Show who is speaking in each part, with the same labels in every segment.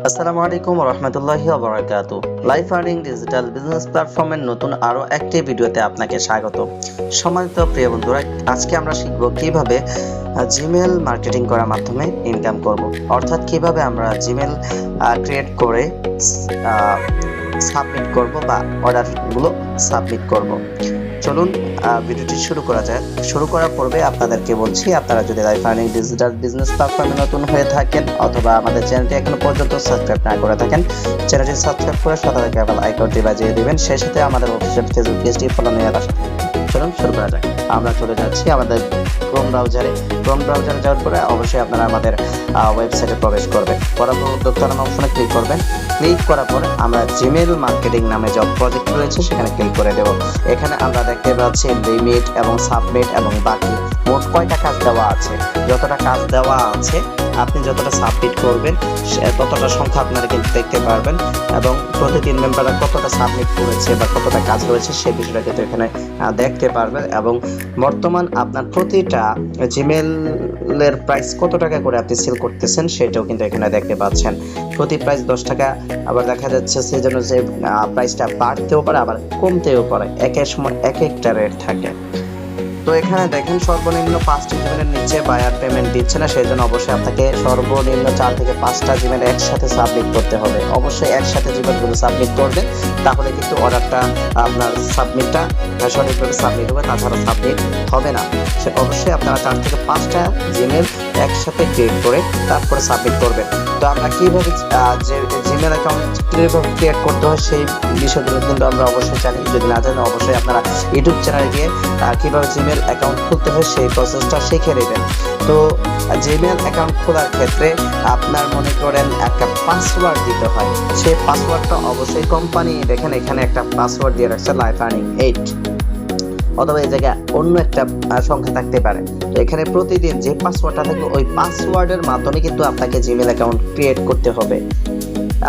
Speaker 1: আসসালামু আলাইকুম ওয়া রাহমাতুল্লাহি ওয়া বারাকাতুহু। লাইফ আর্নিং ডিজিটাল বিজনেস প্ল্যাটফর্মের নতুন আরো একটি ভিডিওতে আপনাকে স্বাগত। সম্মানিত প্রিয় বন্ধুরা, আজকে আমরা শিখব কিভাবে জিমেল মার্কেটিং করার মাধ্যমে ইনকাম করব। অর্থাৎ কিভাবে আমরা জিমেল ক্রিয়েট করে সাবমিট করব বা অর্ডারগুলো সাবমিট করব। চলুন ভিডিওটি শুরু করা যায়। শুরু করার পূর্বে আপনাদেরকে বলছি, আপনারা যদি লাইফ আর্নিং ডিজিটাল বিজনেস প্ল্যাটফর্মে নতুন হয়ে থাকেন অথবা আমাদের চ্যানেলটি এখনো পর্যন্ত সাবস্ক্রাইব না করে থাকেন, চ্যানেলটি সাবস্ক্রাইব করে সাথে বেল আইকনটি বাজিয়ে দিবেন। সেই সাথে আমাদের অফিসিয়াল ফেসবুক পেজটি ফলো নিয়ে আসুন। চলুন শুরু করা যাক। আমরা চলে যাচ্ছি আমাদের ক্রোম ব্রাউজারে যাওয়ার পরে অবশ্যই আপনারা আমাদের ওয়েবসাইটে প্রবেশ করবেন। পরবর্তী উদ্যোক্তা নামে অপশনে ক্লিক করবেন। ক্লিক করার পরে আমরা জিমেল মার্কেটিং নামে যে প্রজেক্ট রয়েছে সেখানে ক্লিক করে দেব। এখানে আমরা দেখতে পাচ্ছি লিমিট এবং সাবমিট এবং বাকি মোট কয়টা কাজ দেওয়া আছে। যতটা কাজ দেওয়া আছে আপনি যতটা সাবমিট করবেন ততটা সংখ্যা আপনারা কিন্তু দেখতে পারবেন, এবং প্রতিদিন মেম্বাররা কতটা সাবমিট করেছে বা কতটা কাজ রয়েছে সেই বিষয়টা কিন্তু এখানে দেখতে পারবেন। এবং বর্তমান আপনার প্রতিটা জিমেলের প্রাইস কত টাকা করে আপনি সেল করতেছেন সেটাও কিন্তু এখানে দেখতে পাচ্ছেন। প্রতি প্রাইস 10 টাকা, আবার দেখা যাচ্ছে সেজন্য যে প্রাইসটা বাড়তেও পারে আবার কমতেও পারে, একের সময় এক একটা রেট থাকে। তো এখানে দেখেন সর্বনিম্ন 5টি জিমেলের নিচে বায়ার পেমেন্ট দিচ্ছে না, সেই জন্য অবশ্যই আপনাকে সর্বনিম্ন 4 থেকে 5টা জিমেল একসাথে সাবমিট করতে হবে। অবশ্যই একসাথে জিমেলগুলো সাবমিট করবেন, তাহলে কিন্তু অর্ডারটা আপনার সাবমিটটা সঠিকভাবে সাবমিট হবে, তাছাড়া সাবমিট হবে না। সে অবশ্যই আপনারা 4 থেকে 5টা জিমেল একসাথে ক্রিয়েট করে তারপরে সাবমিট করবেন। তো আমরা কিভাবে যে জিমেল অ্যাকাউন্ট কিভাবে ক্রিয়েট করতে হয় সেই বিষয়গুলো কিন্তু আমরা অবশ্যই জানি। যদি না জানেন অবশ্যই আপনারা ইউটিউব চ্যানেলে গিয়ে কিভাবে জিমেল অ্যাকাউন্ট খুলতে হয় সেই প্রসেসটা শিখে নেবেন। তো জিমেল অ্যাকাউন্ট খোলার ক্ষেত্রে আপনার মনে করেন একটা পাসওয়ার্ড দিতে হয়। সেই পাসওয়ার্ডটা অবশ্যই কোম্পানি দেখেন এখানে একটা পাসওয়ার্ড দিয়ে রাখছে লাইফ আর্নিং 8, অথবা এই জায়গায় অন্য একটা সংখ্যা থাকতে পারে। তো এখানে প্রতিদিন যে পাসওয়ার্ডটা থাকবে ওই পাসওয়ার্ডের মাধ্যমে কিন্তু আপনাকে জিমেল অ্যাকাউন্ট ক্রিয়েট করতে হবে।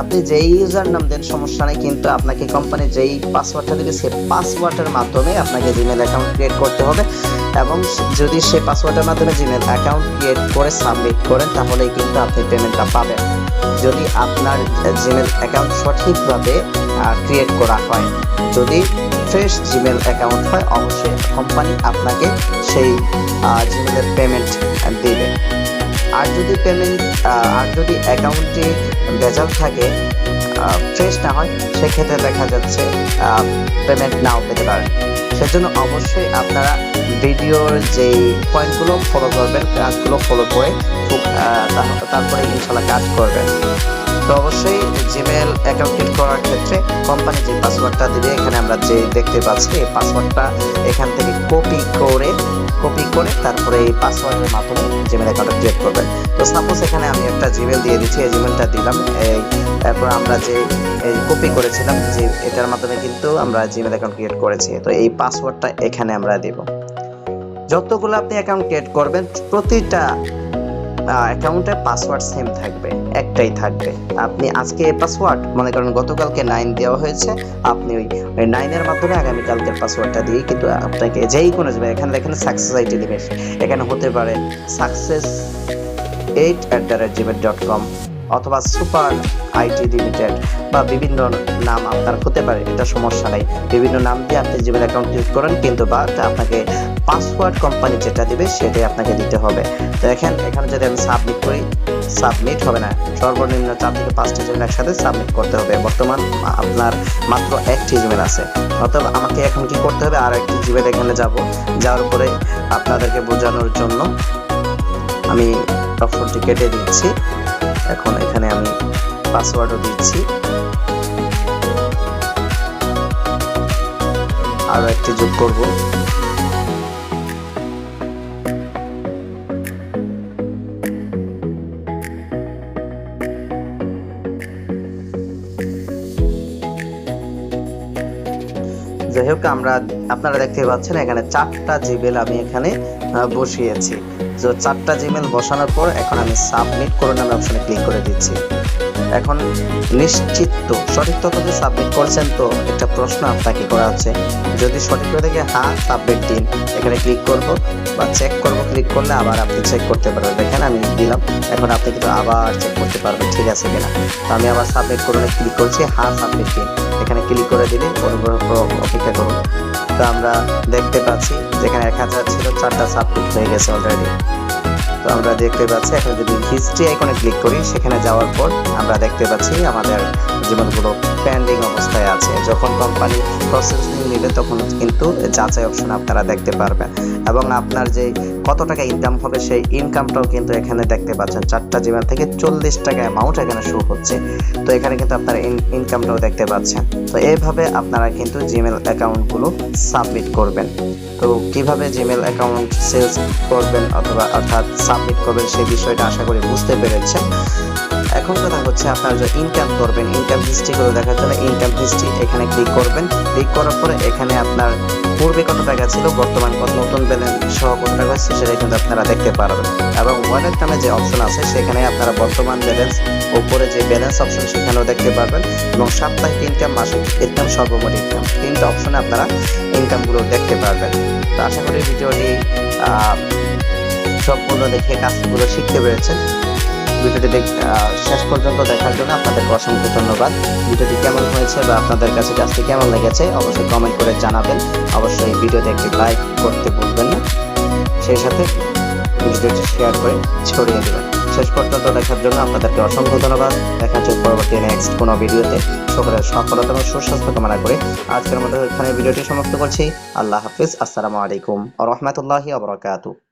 Speaker 1: আপনি যেই ইউজার নাম দেন সমস্যা নেই, কিন্তু আপনাকে কোম্পানি যেই পাসওয়ার্ডটা দেবে সেই পাসওয়ার্ডের মাধ্যমে আপনাকে জিমেল অ্যাকাউন্ট ক্রিয়েট করতে হবে। এবং যদি সেই পাসওয়ার্ডের মাধ্যমে জিমেল অ্যাকাউন্ট ক্রিয়েট করে সাবমিট করেন তাহলেই কিন্তু আপনি পেমেন্টটা পাবেন। যদি আপনার জিমেল অ্যাকাউন্ট সঠিকভাবে ক্রিয়েট করা হয়, যদি ফ্রেশ জিমেল অ্যাকাউন্ট হয়, অবশ্যই কোম্পানি আপনাকে সেই জিমেলের পেমেন্ট দেবে। আর যদি অ্যাকাউন্টটি ভেজাল থাকে, ফ্রেশ না হয়, সেক্ষেত্রে দেখা যাচ্ছে পেমেন্ট নাও পেতে পারেন। সেজন্য অবশ্যই আপনারা ভিডিওর যেই পয়েন্টগুলো ফলো করবেন, কাজগুলো ফলো করে তারপরে ইনশাল্লাহ কাজ করবেন। তো অবশ্যই জিমেল অ্যাকাউন্ট ক্রিয়েট করার ক্ষেত্রে কোম্পানি যে পাসওয়ার্ডটা দিবে, এখানে আমরা যে দেখতে পাচ্ছি এই পাসওয়ার্ডটা এখান থেকে কপি করে তারপরে এই পাসওয়ার্ডের মাধ্যমে জিমেল অ্যাকাউন্ট ক্রিয়েট করবেন। তো সাপোজ এখানে আমি একটা জিমেল দিয়ে দিচ্ছি, এই জিমেলটা দিলাম, এরপর আমরা যে কপি করেছিলাম যে এটার মাধ্যমে কিন্তু আমরা জিমেল অ্যাকাউন্ট ক্রিয়েট করেছি। তো এই পাসওয়ার্ডটা এখানে আমরা দেব। যতগুলো আপনি অ্যাকাউন্ট ক্রিয়েট করবেন প্রতিটা অ্যাকাউন্টের পাসওয়ার্ড সেম থাকবে, একটাই থাকবে। আপনি আজকে পাসওয়ার্ড মনে করেন গতকালকে 9 দেওয়া হয়েছে, আপনি ওই 9 এর মাধ্যমে আগামীকালকের পাসওয়ার্ডটা দিয়ে কিন্তু আপনাকে যেই কোনো যাবে, এখানে দেখেন সাকসেস আইটি দিবেন, এখানে হতে পারে success8@gmail.com অথবা সুপার আইটি লিমিটেড বা বিভিন্ন নাম আপনার হতে পারে, এটা সমস্যা নাই। বিভিন্ন নাম দিয়ে আপনি জিমেল অ্যাকাউন্ট ক্রিয়েট করেন, কিন্তু আপনাকে পাসওয়ার্ড কোম্পানি যেটা দিবে সেটাই আপনাকে দিতে হবে। তো এখানে যদি আমি সাবমিট করি, সাবমিট হবে না। সর্বনিম্ন 4 থেকে 5টা জিমেল একসাথে সাবমিট করতে হবে। বর্তমান আপনার মাত্র 1টি জিমেল আছে, অথবা আমাকে এখন কি করতে হবে, আর একটি জিমেল এখানে যাওয়ার পরে আপনাদেরকে বোঝানোর জন্য আমি অপশনটি কেটে দিচ্ছি। এখন এখানে আমি পাসওয়ার্ডও দিচ্ছি, আরো একটি যোগ করব। যাই হোক, আপনারা দেখতে পাচ্ছেন এখানে 4টা জিমেল আমি এখানে বসিয়েছি। তো 4টা জিমেল বসানোর পর এখন আমি সাবমিট করুন নামে অপশনে ক্লিক করে দিচ্ছি। এখন নিশ্চিত তো সঠিক তথ্যটি সাবমিট করছেন, তো একটা প্রশ্ন আপনাকে করা হচ্ছে, যদি সঠিক হয়ে থাকে হ্যাঁ সাবমিট দিন, এখানে ক্লিক করব বা চেক করব, ক্লিক করলে আবার আপনি চেক করতে পারবেন। দেখেন আমি দিলাম, এখন আপনি কিন্তু আবার চেক করতে পারবেন ঠিক আছে কিনা। তো আমি আবার সাবমিট করলে ক্লিক করছি, হ্যাঁ সাবমিট দিন, এখানে ক্লিক করে দিলে অনুগ্রহ করে অপেক্ষা করুন। তো আমরা দেখতে পাচ্ছি যেখানে 1000 ছিল 4টা সাবমিট হয়ে গেছে অলরেডি। তো আমরা দেখতে পাচ্ছি এখন যদি হিস্ট্রি আইকনে ক্লিক করি, সেখানে যাওয়ার পর আমরা দেখতে পাচ্ছি আমাদের জীবনগুলো পেন্ডিং অবস্থায় আছে। যখন কোম্পানি প্রসেসিং নেবে তখন কিন্তু যাচাই অপশন আপনারা দেখতে পারবেন, এবং আপনার যে কত টাকা ইনকাম হবে সেই ইনকামটাও কিন্তু এখানে দেখতে পাচ্ছেন। 4টা জিমেল থেকে 40 টাকা অ্যামাউন্ট এখানে শো হচ্ছে। তো এখানে কিন্তু আপনারা ইনকামটাও দেখতে পাচ্ছেন। তো এইভাবে আপনারা কিন্তু জিমেল অ্যাকাউন্টগুলো সাবমিট করবেন। তো কিভাবে জিমেল অ্যাকাউন্ট সেলস করবেন অথবা অর্থাৎ সাবমিট করবেন সেই বিষয়টা আশা করি বুঝতে পেরেছেন। এখন কথা হচ্ছে আপনারা যে ইনকাম করবেন, ইনকাম হিস্ট্রি করে দেখার জন্য ইনকাম হিস্ট্রি এখানে ক্লিক করবেন। ক্লিক করার পরে এখানে আপনার পূর্বে কত টাকা ছিল, বর্তমান কত, নতুন ব্যালেন্স সহ কত টাকা হচ্ছে সেটা কিন্তু আপনারা দেখতে পারবেন। এবং ওয়ালেট নামে যে অপশন আছে সেখানে আপনারা বর্তমান ব্যালেন্স, উপরে যে ব্যালেন্স অপশন সেখানেও দেখতে পারবেন, এবং সাপ্তাহিক ইনকাম, মাসিক ইনকাম, সর্বমোট ইনকাম, 3টা অপশনে আপনারা ইনকামগুলো দেখতে পারবেন। তো আশা করি ভিডিওটি সম্পূর্ণ দেখে কাজগুলো শিখতে পেরেছেন। ভিডিওটি শেষ পর্যন্ত দেখার জন্য আপনাদেরকে অসংখ্য ধন্যবাদ। ভিডিওটি কেমন হয়েছে বা আপনাদের কাছে কাজটি কেমন লেগেছে অবশ্যই কমেন্ট করে জানাবেন। অবশ্যই ভিডিওতে একটি লাইক করতে ভুলবেন না, সেই সাথে ভিডিওটি শেয়ার করে ছড়িয়ে দেবেন। শেষ পর্যন্ত দেখার জন্য আপনাদেরকে অসংখ্য ধন্যবাদ। দেখা হচ্ছে পরবর্তী নেক্সট কোনো ভিডিওতে। সকলের সফলতা এবং সুস্বাস্থ্য কামনা করে আজকের মতো এখানে ভিডিওটি সমাপ্ত করছি। আল্লাহ হাফিজ। আসসালামু আলাইকুম ওয়া রাহমাতুল্লাহি ওয়া বারাকাতুহু।